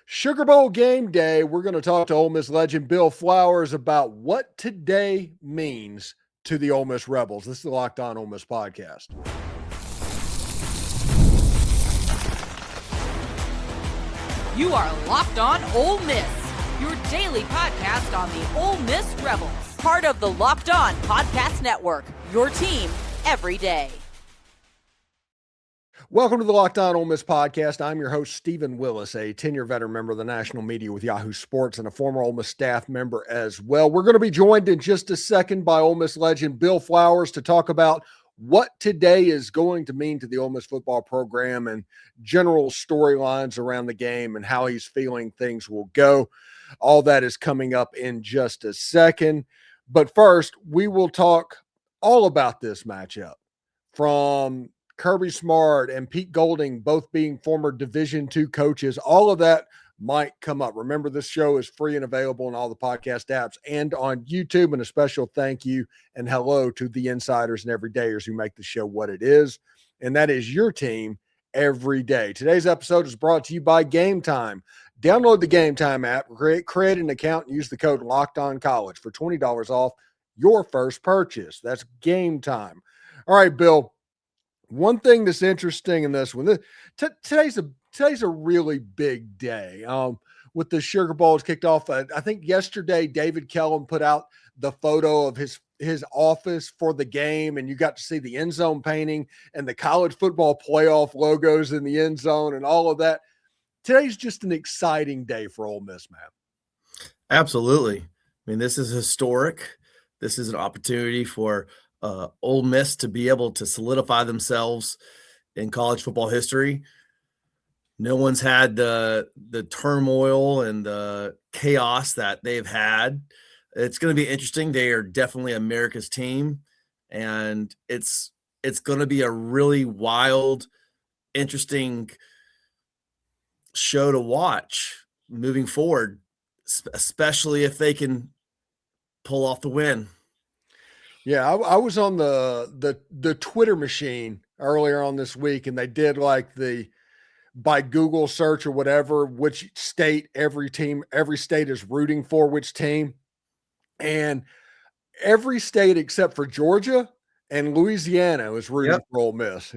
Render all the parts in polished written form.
Sugar Bowl game day, we're going to talk to Ole Miss legend Bill Flowers about what today means to the Ole Miss Rebels. This is the Locked On Ole Miss podcast. You are Locked On Ole Miss, your daily podcast on the Ole Miss Rebels. Part of the Locked On Podcast Network, your team every day. Welcome to the Locked On Ole Miss podcast. I'm your host, Stephen Willis, a 10-year veteran member of the national media with Yahoo Sports and a former Ole Miss staff member as well. We're going to be joined in just a second by Ole Miss legend Bill Flowers to talk about what today is going to mean to the Ole Miss football program and general storylines around the game and how he's feeling things will go. All that is coming up in just a second. But first, we will talk all about this matchup from Kirby Smart and Pete Golding, both being former Division II coaches. All of that might come up. Remember, this show is free and available on all the podcast apps and on YouTube. And a special thank you and hello to the insiders and everydayers who make the show what it is. And that is your team every day. Today's episode is brought to you by Game Time. Download the Game Time app, create an account, and use the code LOCKEDONCollege for $20 off your first purchase. That's Game Time. All right, Bill. One thing that's interesting in this one, today's a really big day. With the Sugar Bowls kicked off, I think yesterday David Kellum put out the photo of his office for the game, and you got to see the end zone painting and the college football playoff logos in the end zone and all of that. Today's just an exciting day for Ole Miss, man. Absolutely. I mean, this is historic. This is an opportunity for Ole Miss to be able to solidify themselves in college football history. No one's had the turmoil and the chaos that they've had. It's going to be interesting. They are definitely America's team, and it's going to be a really wild, interesting show to watch moving forward, especially if they can pull off the win. Yeah, I was on the Twitter machine earlier on this week, and they did like by Google search or whatever, which state every state is rooting for which team. And every state except for Georgia and Louisiana is rooting for Ole Miss.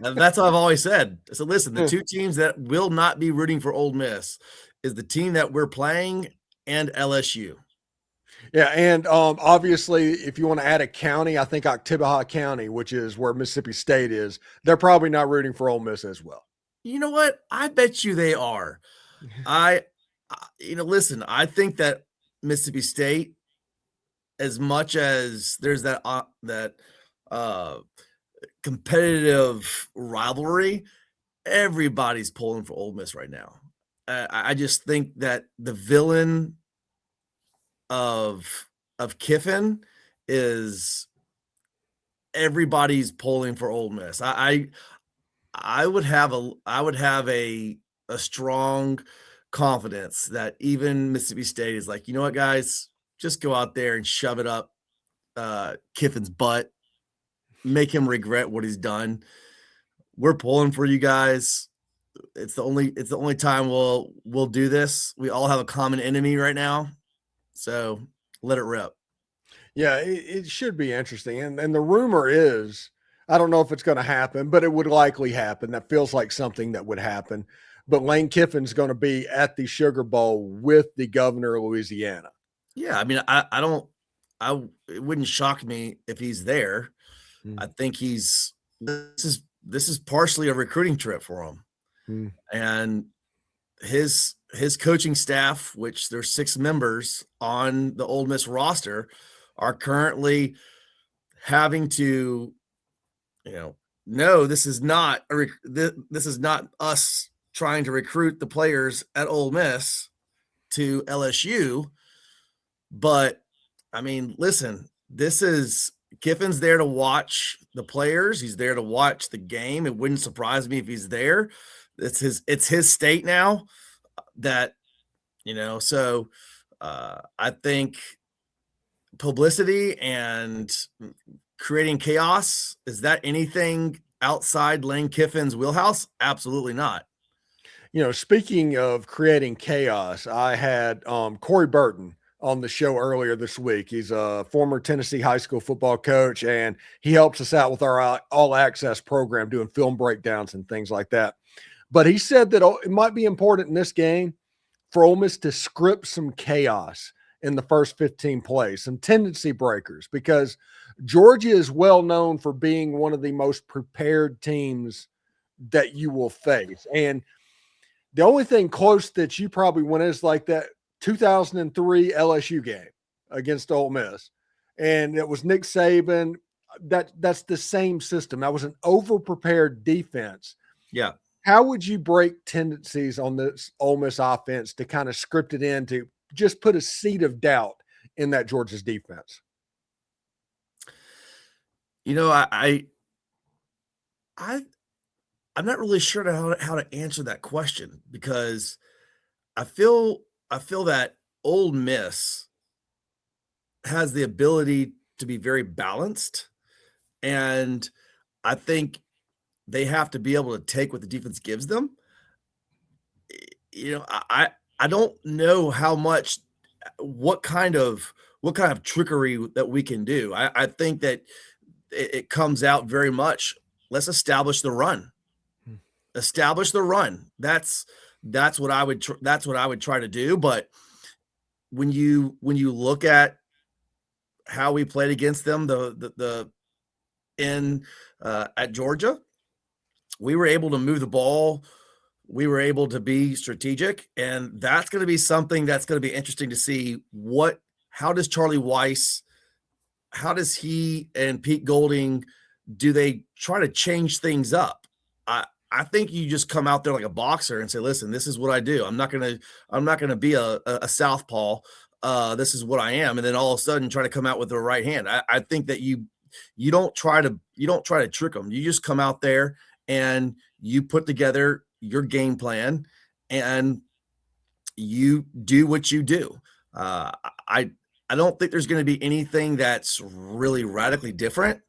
That's what I've always said. So listen, the two teams that will not be rooting for Ole Miss is the team that we're playing and LSU. Yeah, and obviously, if you want to add a county, I think Oktibbeha County, which is where Mississippi State is, they're probably not rooting for Ole Miss as well. You know what? I bet you they are. Listen, I think that Mississippi State, as much as there's that competitive rivalry, everybody's pulling for Ole Miss right now. I just think that the villain of Kiffin is everybody's pulling for Ole Miss. I would have a strong confidence that even Mississippi State is like, you know what, guys, just go out there and shove it up Kiffin's butt, make him regret what he's done. We're pulling for you guys. It's the only time we'll do this. We all have a common enemy right now. So let it rip. Yeah, it should be interesting. And the rumor is, I don't know if it's going to happen, but it would likely happen. That feels like something that would happen. But Lane Kiffin's going to be at the Sugar Bowl with the governor of Louisiana. Yeah, I mean, it wouldn't shock me if he's there. I think this is partially a recruiting trip for him. And his coaching staff, which there's 6 members on the Ole Miss roster, are currently having to, no, this is not us trying to recruit the players at Ole Miss to LSU. But I mein, listen, Kiffin's there to watch the players. He's there to watch the game. It wouldn't surprise me if he's there. It's his state now that, so I think publicity and creating chaos, is that anything outside Lane Kiffin's wheelhouse? Absolutely not. Speaking of creating chaos, I had Corey Burton on the show earlier this week. He's a former Tennessee high school football coach, and he helps us out with our all access program, doing film breakdowns and things like that. But he said that it might be important in this game for Ole Miss to script some chaos in the first 15 plays, some tendency breakers, because Georgia is well known for being one of the most prepared teams that you will face. And the only thing close that you probably went is like that 2003 LSU game against Ole Miss. And it was Nick Saban. That's the same system. That was an over-prepared defense. Yeah. How would you break tendencies on this Ole Miss offense to kind of script it in to just put a seed of doubt in that Georgia's defense? I'm not really sure how to answer that question, because I feel that Ole Miss has the ability to be very balanced, and I think they have to be able to take what the defense gives them. I don't know what kind of trickery that we can do. I think that it comes out very much. Let's establish the run. Establish the run. That's what I would try to do. But when you look at how we played against them at Georgia, we were able to move the ball. We were able to be strategic, and that's going to be something that's going to be interesting to see. How does Charlie Weiss, how does he and Pete Golding, do they try to change things up? I think you just come out there like a boxer and say, listen, this is what I do. I'm not gonna be a southpaw. This is what I am. And then all of a sudden try to come out with the right hand. I think that you don't try to trick them. You just come out there and you put together your game plan and you do what you do. I don't think there's going to be anything that's really radically different.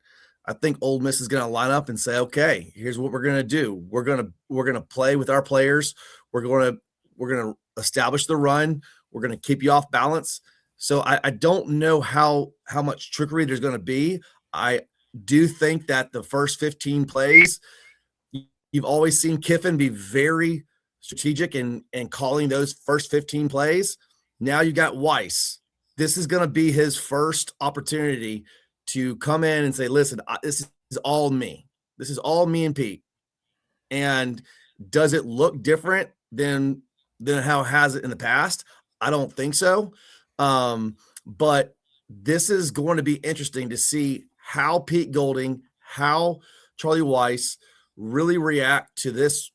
I think Ole Miss is going to line up and say, okay, here's what we're going to do. We're going to play with our players. We're going to establish the run. We're going to keep you off balance. So I don't know how much trickery there's going to be. I do think that the first 15 plays, you've always seen Kiffin be very strategic in calling those first 15 plays. Now you got Weiss. This is going to be his first opportunity to come in and say, listen, this is all me. This is all me and Pete. And does it look different than how it has it in the past? I don't think so. But this is going to be interesting to see how Pete Golding, how Charlie Weiss really react to this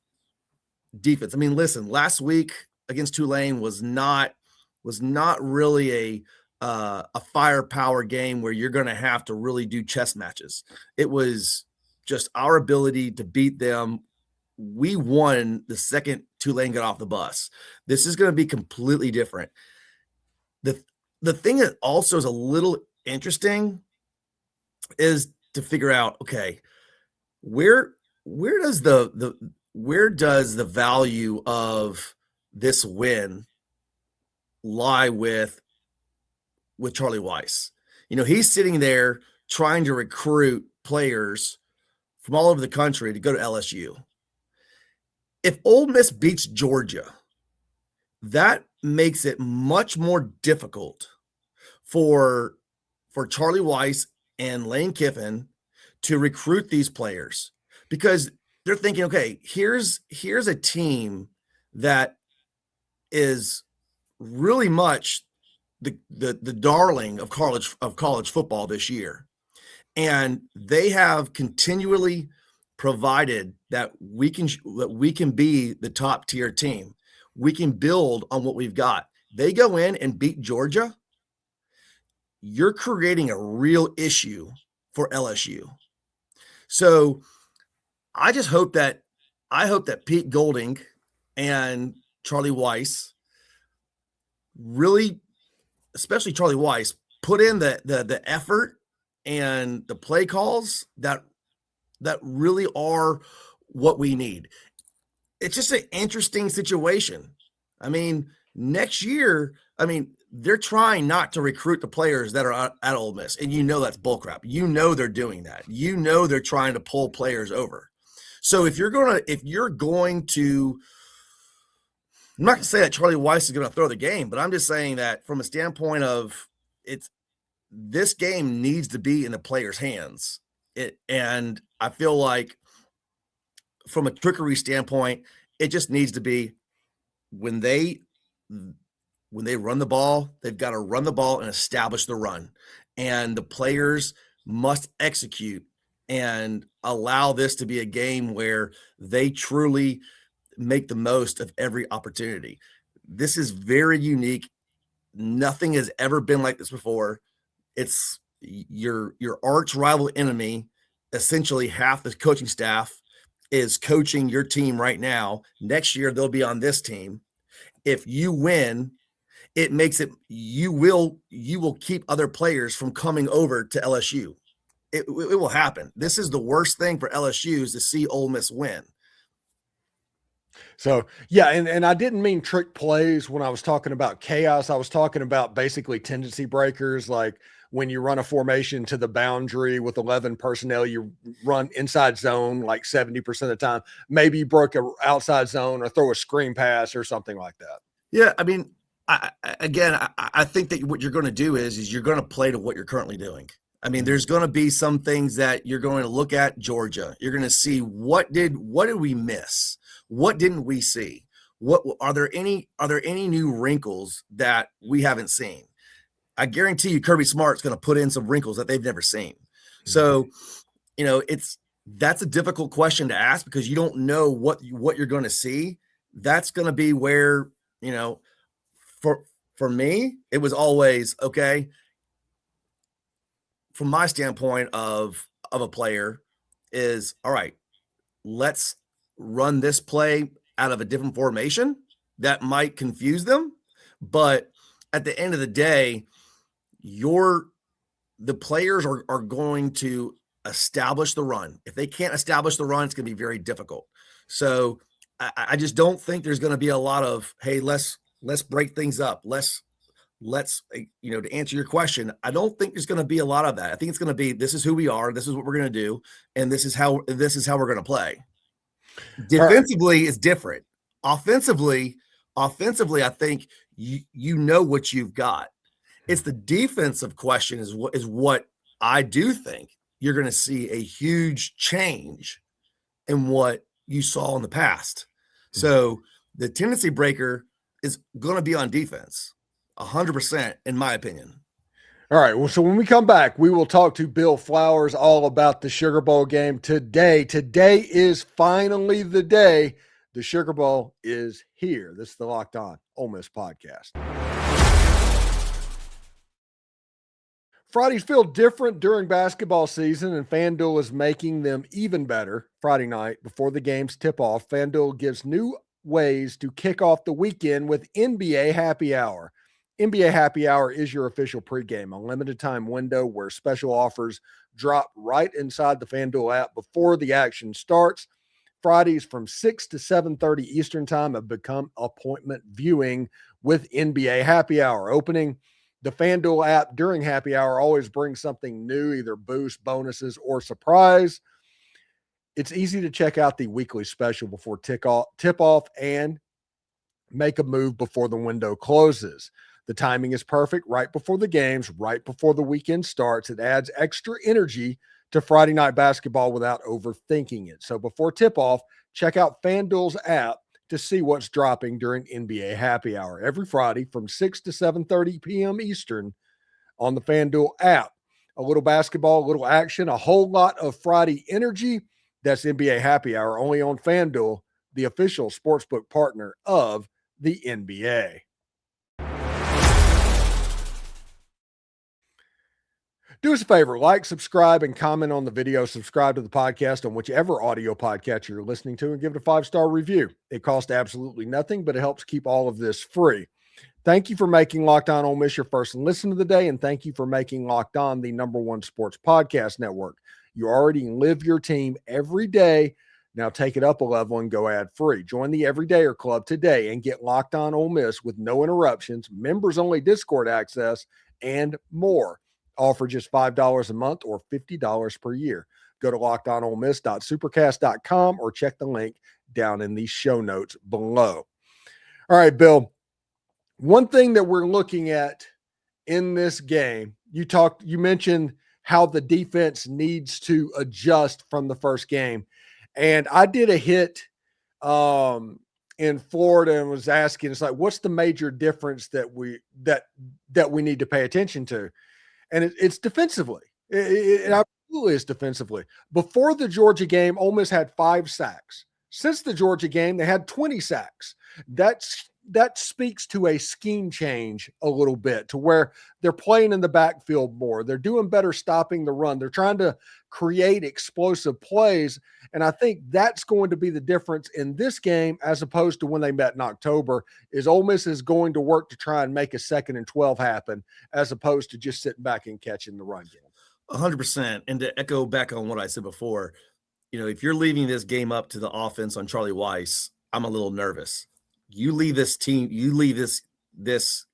defense. I mean, listen, last week against Tulane was not really a firepower game where you're going to have to really do chess matches. It was just our ability to beat them. We won the second Tulane got off the bus. This is going to be completely different. The thing that also is a little interesting is to figure out, okay, where does the value of this win lie with Charlie Weiss? He's sitting there trying to recruit players from all over the country to go to LSU. If Ole Miss beats Georgia, that makes it much more difficult for Charlie Weiss and Lane Kiffin to recruit these players, because they're thinking, okay, here's a team that is really much the darling of college football this year. And they have continually provided that we can be the top tier team. We can build on what we've got. They go in and beat Georgia. You're creating a real issue for LSU. So I hope that Pete Golding and Charlie Weiss really, especially Charlie Weiss, put in the effort and the play calls that really are what we need. it's just an interesting situation. I mean, next year, they're trying not to recruit the players that are at Ole Miss, and that's bullcrap. They're doing that. They're trying to pull players over. So if you're going to, I'm not going to say that Charlie Weiss is going to throw the game, but I'm just saying that from a standpoint of this game needs to be in the players' hands. And I feel like from a trickery standpoint, it just needs to be when they run the ball, they've got to run the ball and establish the run. And the players must execute and allow this to be a game where they truly make the most of every opportunity. This is very unique. Nothing has ever been like this before. It's your arch rival enemy. Essentially, half the coaching staff is coaching your team right now. Next year, they'll be on this team. If you win, it makes it you will keep other players from coming over to LSU. It will happen. This is the worst thing for LSU is to see Ole Miss win. So, yeah, and I didn't mean trick plays when I was talking about chaos. I was talking about basically tendency breakers, like when you run a formation to the boundary with 11 personnel, you run inside zone like 70% of the time. Maybe you broke an outside zone or throw a screen pass or something like that. Yeah, I think that what you're going to do is you're going to play to what you're currently doing. There's going to be some things that you're going to look at Georgia. You're going to see what did we miss? What didn't we see? What are there any new wrinkles that we haven't seen? I guarantee you Kirby Smart's going to put in some wrinkles that they've never seen. So, that's a difficult question to ask because you don't know what you're going to see. That's going to be where, for me, it was always okay. From my standpoint of a player is, all right, let's run this play out of a different formation that might confuse them. But at the end of the day, the players are going to establish the run. If they can't establish the run, it's going to be very difficult. So I just don't think there's going to be a lot of, hey, let's break things up. Let's to answer your question, I don't think there's going to be a lot of that. I think it's going to be, this is who we are. This is what we're going to do. And this is how we're going to play. Defensively is different. Offensively, I think you know what you've got. It's the defensive question is what I do think you're going to see a huge change in what you saw in the past. So the tendency breaker is going to be on defense, 100%, in my opinion. All right. Well, so when we come back, we will talk to Bill Flowers all about the Sugar Bowl game today. Today is finally the day. The Sugar Bowl is here. This is the Locked On Ole Miss podcast. Fridays feel different during basketball season, and FanDuel is making them even better. Friday night, before the games tip off, FanDuel gives new ways to kick off the weekend with NBA Happy Hour. NBA Happy Hour is your official pregame, a limited time window where special offers drop right inside the FanDuel app before the action starts. Fridays from 6 to 7:30 Eastern time have become appointment viewing with NBA Happy Hour. Opening the FanDuel app during Happy Hour always brings something new, either boost, bonuses, or surprise. It's easy to check out the weekly special before tip-off and make a move before the window closes. The timing is perfect right before the games, right before the weekend starts. It adds extra energy to Friday night basketball without overthinking it. So before tip-off, check out FanDuel's app to see what's dropping during NBA Happy Hour every Friday from 6 to 7:30 p.m. Eastern on the FanDuel app. A little basketball, a little action, a whole lot of Friday energy. That's NBA Happy Hour only on FanDuel, the official sportsbook partner of the NBA. Do us a favor, like, subscribe, and comment on the video. Subscribe to the podcast on whichever audio podcast you're listening to and give it a 5-star review. It costs absolutely nothing, but it helps keep all of this free. Thank you for making Locked On Ole Miss your first listen of the day, and thank you for making Locked On the #1 sports podcast network. You already live your team every day. Now take it up a level and go ad-free. Join the Everydayer Club today and get Locked On Ole Miss with no interruptions, members-only Discord access, and more. All for just $5 a month or $50 per year. Go to lockedonolemmiss.supercast.com or check the link down in the show notes below. All right, Bill. One thing that we're looking at in this game, you mentioned how the defense needs to adjust from the first game. And I did a hit in Florida and was asking, it's like, what's the major difference that we need to pay attention to? And it's defensively. It absolutely is defensively. Before the Georgia game, Ole Miss had 5 sacks. Since the Georgia game, they had 20 sacks. That speaks to a scheme change a little bit, to where they're playing in the backfield more. They're doing better stopping the run. They're trying to create explosive plays. And I think that's going to be the difference in this game as opposed to when they met in October, is Ole Miss is going to work to try and make a 2nd and 12 happen as opposed to just sitting back and catching the run game. 100%. And to echo back on what I said before, if you're leaving this game up to the offense on Charlie Weiss, I'm a little nervous. You leave this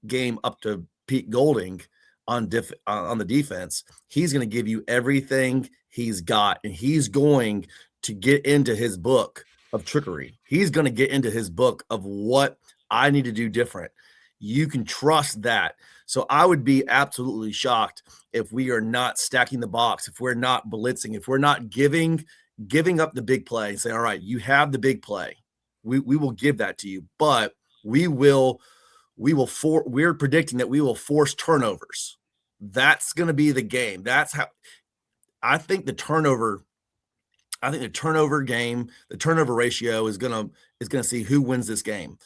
game up to Pete Golding on the defense. He's going to give you everything he's got, and he's going to get into his book of trickery. He's going to get into his book of what I need to do different. You can trust that. So I would be absolutely shocked if we are not stacking the box, if we're not blitzing, if we're not giving up the big play and say, all right, you have the big play. We will give that to you, but we're predicting that we will force turnovers. That's going to be the game. That's how I think the turnover game, the turnover ratio is going to see who wins this game.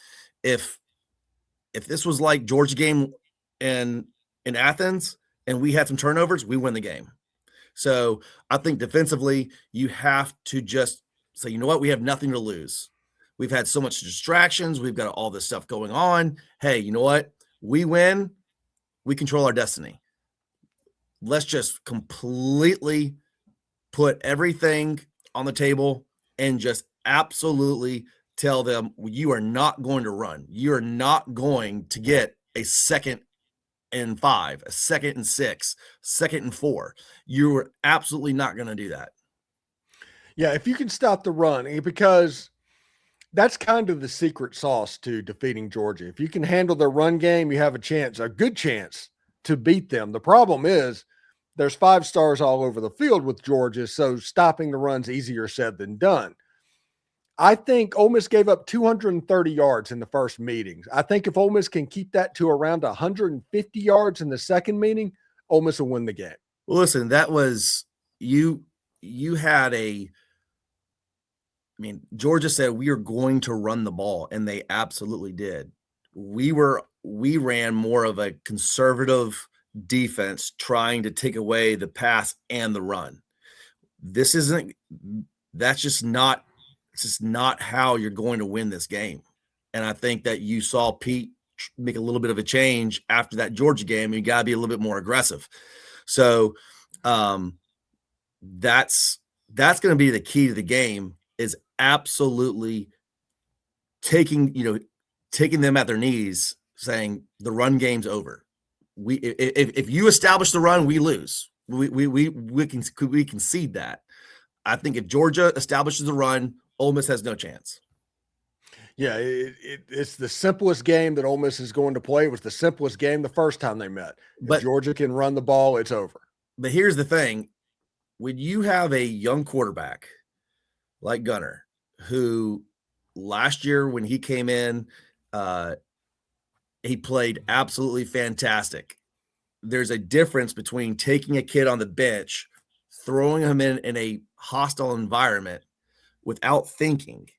If this was like Georgia game in Athens and we had some turnovers, we win the game. So I think defensively, you have to just say, you know what? We have nothing to lose. We've had so much distractions. We've got all this stuff going on. Hey, you know what? We win. We control our destiny. Let's just completely put everything on the table and just absolutely tell them, you are not going to run. You're not going to get a 2nd and 5, a 2nd and 6, 2nd and 4. You're absolutely not going to do that. Yeah, if you can stop the run, because that's kind of the secret sauce to defeating Georgia. If you can handle their run game, you have a good chance to beat them. The problem is there's 5 stars all over the field with Georgia, so stopping the run's easier said than done. I think Ole Miss gave up 230 yards in the first meetings. I think if Ole Miss can keep that to around 150 yards in the second meeting, Ole Miss will win the game. Well, listen, that was you had Georgia said we are going to run the ball, and they absolutely did. We ran more of a conservative defense trying to take away the pass and the run. It's just not how you're going to win this game. And I think that you saw Pete make a little bit of a change after that Georgia game. You got to be a little bit more aggressive. So that's going to be the key to the game, is absolutely taking them at their knees, saying the run game's over. If you establish the run, we lose. We concede that. I think if Georgia establishes the run, Ole Miss has no chance. Yeah, it's the simplest game that Ole Miss is going to play. It was the simplest game the first time they met. If Georgia can run the ball, it's over. But here's the thing. When you have a young quarterback like Gunner, who last year when he came in, he played absolutely fantastic. There's a difference between taking a kid on the bench, throwing him in a hostile environment without thinking,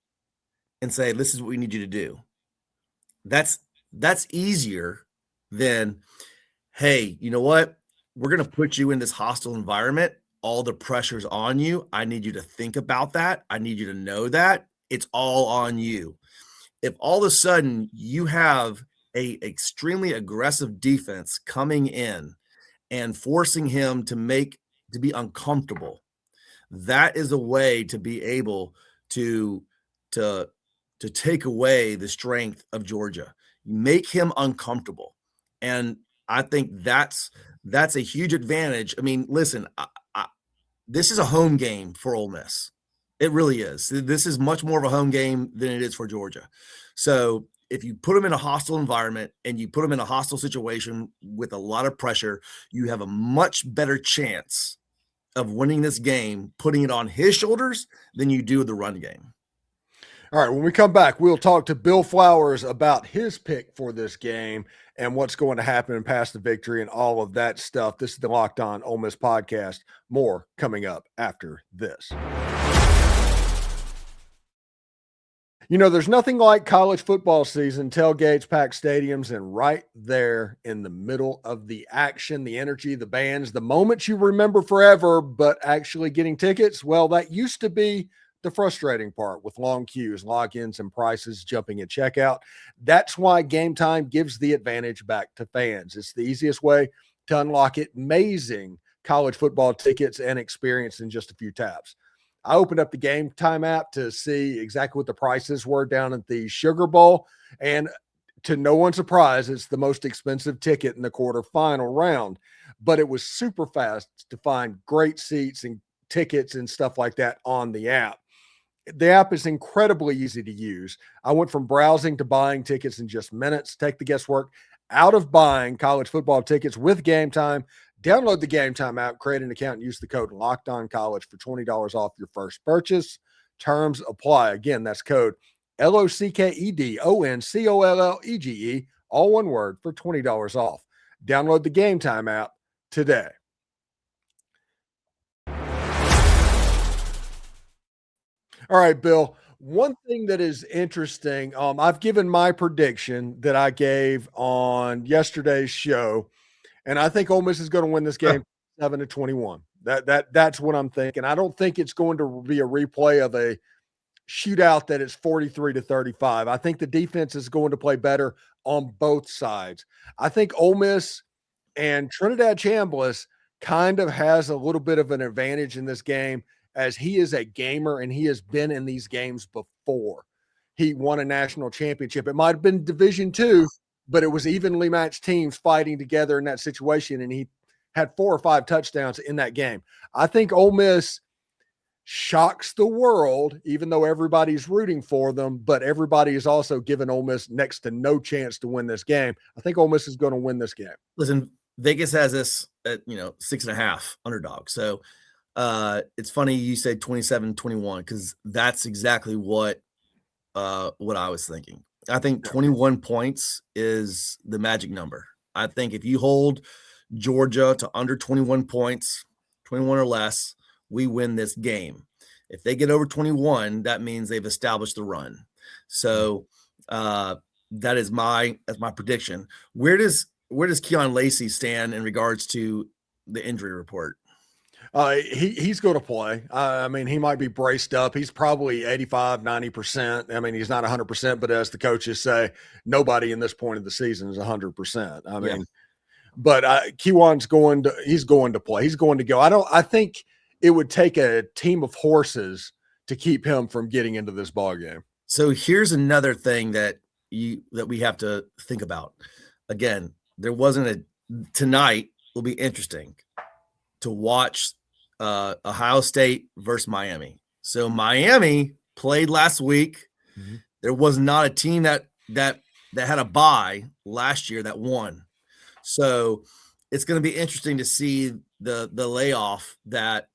and say, this is what we need you to do. That's easier than, hey, you know what? We're going to put you in this hostile environment. All the pressure's on you. I need you to think about that. I need you to know that. It's all on you. If all of a sudden you have a extremely aggressive defense coming in and forcing him to be uncomfortable, that is a way to be able to to take away the strength of Georgia, make him uncomfortable. And I think that's a huge advantage. I mean, listen, this is a home game for Ole Miss. It really is. This is much more of a home game than it is for Georgia. So if you put them in a hostile environment and you put them in a hostile situation with a lot of pressure, you have a much better chance of winning this game, putting it on his shoulders, than you do the run game. All right, when we come back, we'll talk to Bill Flowers about his pick for this game and what's going to happen in Past the Victory and all of that stuff. This is the Locked On Ole Miss podcast. More coming up after this. You know, there's nothing like college football season, tailgates, packed stadiums, and right there in the middle of the action, the energy, the bands, the moments you remember forever, but actually getting tickets, well, that used to be the frustrating part with long queues, logins, and prices jumping at checkout. That's why Game Time gives the advantage back to fans. It's the easiest way to unlock amazing college football tickets and experience in just a few taps. I opened up the Game Time app to see exactly what the prices were down at the Sugar Bowl, and to no one's surprise, it's the most expensive ticket in the quarterfinal round, but it was super fast to find great seats and tickets and stuff like that on the app. The app is incredibly easy to use. I went from browsing to buying tickets in just minutes. Take the guesswork out of buying college football tickets with Game Time. Download the Game Time app, create an account, and use the code LOCKEDONCollege for $20 off your first purchase. Terms apply. Again, that's code LOCKEDONCOLLEGE, all one word, for $20 off. Download the Game Time app today. All right, Bill. One thing that is interesting, I've given my prediction that I gave on yesterday's show, and I think Ole Miss is going to win this game 7-21. That's what I'm thinking. I don't think it's going to be a replay of a shootout that is 43-35. I think the defense is going to play better on both sides. I think Ole Miss and Trinidad Chambliss kind of has a little bit of an advantage in this game, as he is a gamer and he has been in these games before. He won a national championship. It might have been Division II, but it was evenly matched teams fighting together in that situation, and he had 4 or 5 touchdowns in that game. I think Ole Miss shocks the world, even though everybody's rooting for them, but everybody is also giving Ole Miss next to no chance to win this game. I think Ole Miss is going to win this game. Listen, Vegas has this at 6.5 underdog. So it's funny you said 27-21, because that's exactly what I was thinking. I think 21 points is the magic number. I think if you hold Georgia to under 21 points, 21 or less, we win this game. If they get over 21, that means they've established the run. So that is my prediction. Where does Keon Lacey stand in regards to the injury report? He's going to play. I mean, he might be braced up. He's probably 85, 90%. I mean, he's not 100%, but as the coaches say, nobody in this point of the season is 100%. I mean, but Keon's going to play. He's going to go. I think it would take a team of horses to keep him from getting into this ball game. So here's another thing that we have to think about. Again, tonight will be interesting to watch Ohio State versus Miami. So Miami played last week. Mm-hmm. There was not a team that had a bye last year that won. So it's going to be interesting to see the layoff that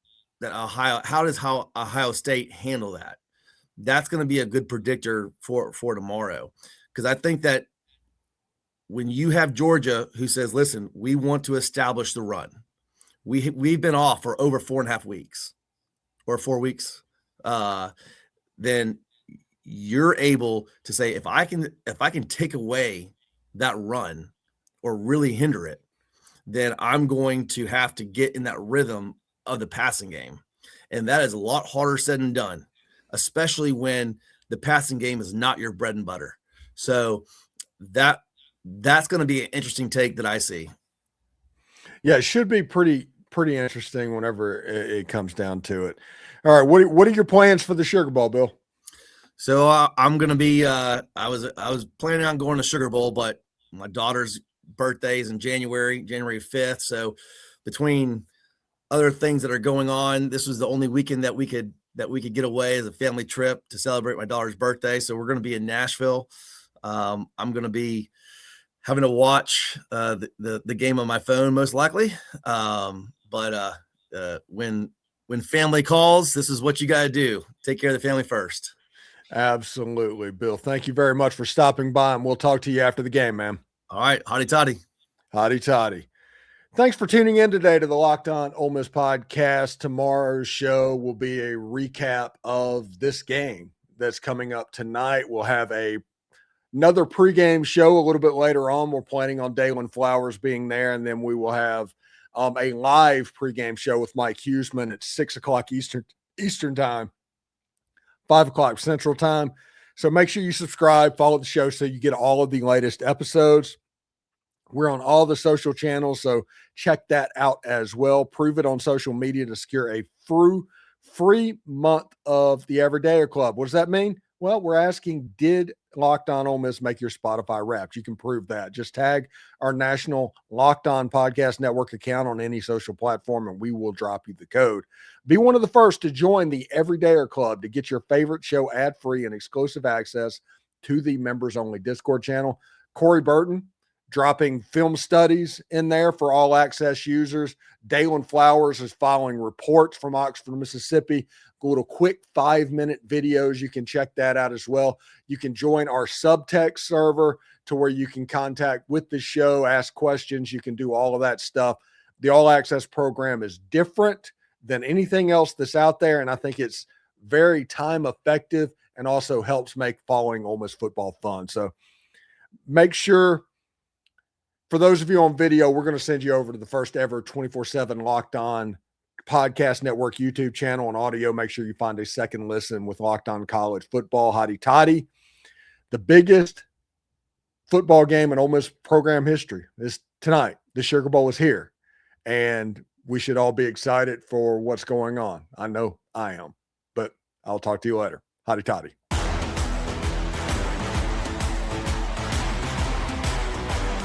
Ohio. How does Ohio State handle that? That's going to be a good predictor for tomorrow, because I think that when you have Georgia who says, "Listen, we want to establish the run." We've been off for over 4.5 weeks or 4 weeks. Then you're able to say, if I can take away that run or really hinder it, then I'm going to have to get in that rhythm of the passing game. And that is a lot harder said than done, especially when the passing game is not your bread and butter. So that's going to be an interesting take that I see. Yeah, it should be pretty interesting whenever it comes down to it. All right, what are your plans for the Sugar Bowl, Bill? So I'm gonna be. I was planning on going to Sugar Bowl, but my daughter's birthday is in January 5th. So between other things that are going on, this was the only weekend that we could get away as a family trip to celebrate my daughter's birthday. So we're gonna be in Nashville. I'm gonna be having to watch the game on my phone most likely. But when family calls, this is what you got to do. Take care of the family first. Absolutely, Bill. Thank you very much for stopping by, and we'll talk to you after the game, man. All right. Hotty toddy. Hotty toddy. Thanks for tuning in today to the Locked On Ole Miss podcast. Tomorrow's show will be a recap of this game that's coming up tonight. We'll have another pregame show a little bit later on. We're planning on Dalen Flowers being there, and then we will have a live pregame show with Mike Huseman at 6 o'clock Eastern time, 5 o'clock Central time. So make sure you subscribe, follow the show so you get all of the latest episodes. We're on all the social channels, so check that out as well. Prove it on social media to secure a free month of the Everydayer Club. What does that mean? Well, we're asking, did Locked On Ole Miss make your Spotify Wrapped? You can prove that. Just tag our national Locked On Podcast Network account on any social platform, and we will drop you the code. Be one of the first to join the Everydayer Club to get your favorite show ad-free and exclusive access to the members-only Discord channel. Corey Burton dropping film studies in there for all access users. Dalen Flowers is following reports from Oxford, Mississippi. Little quick 5-minute videos. You can check that out as well. You can join our subtext server to where you can contact with the show, ask questions. You can do all of that stuff. The All Access program is different than anything else that's out there, and I think it's very time effective and also helps make following Ole Miss football fun. So make sure, for those of you on video, we're going to send you over to the first ever 24/7 Locked On Podcast Network YouTube channel. And audio, make sure you find a second listen with Locked On College Football. Hotty toddy. The biggest football game in Ole Miss program history is tonight. The Sugar Bowl is here, and we should all be excited for what's going on. I know I am, but I'll talk to you later. Hotty toddy.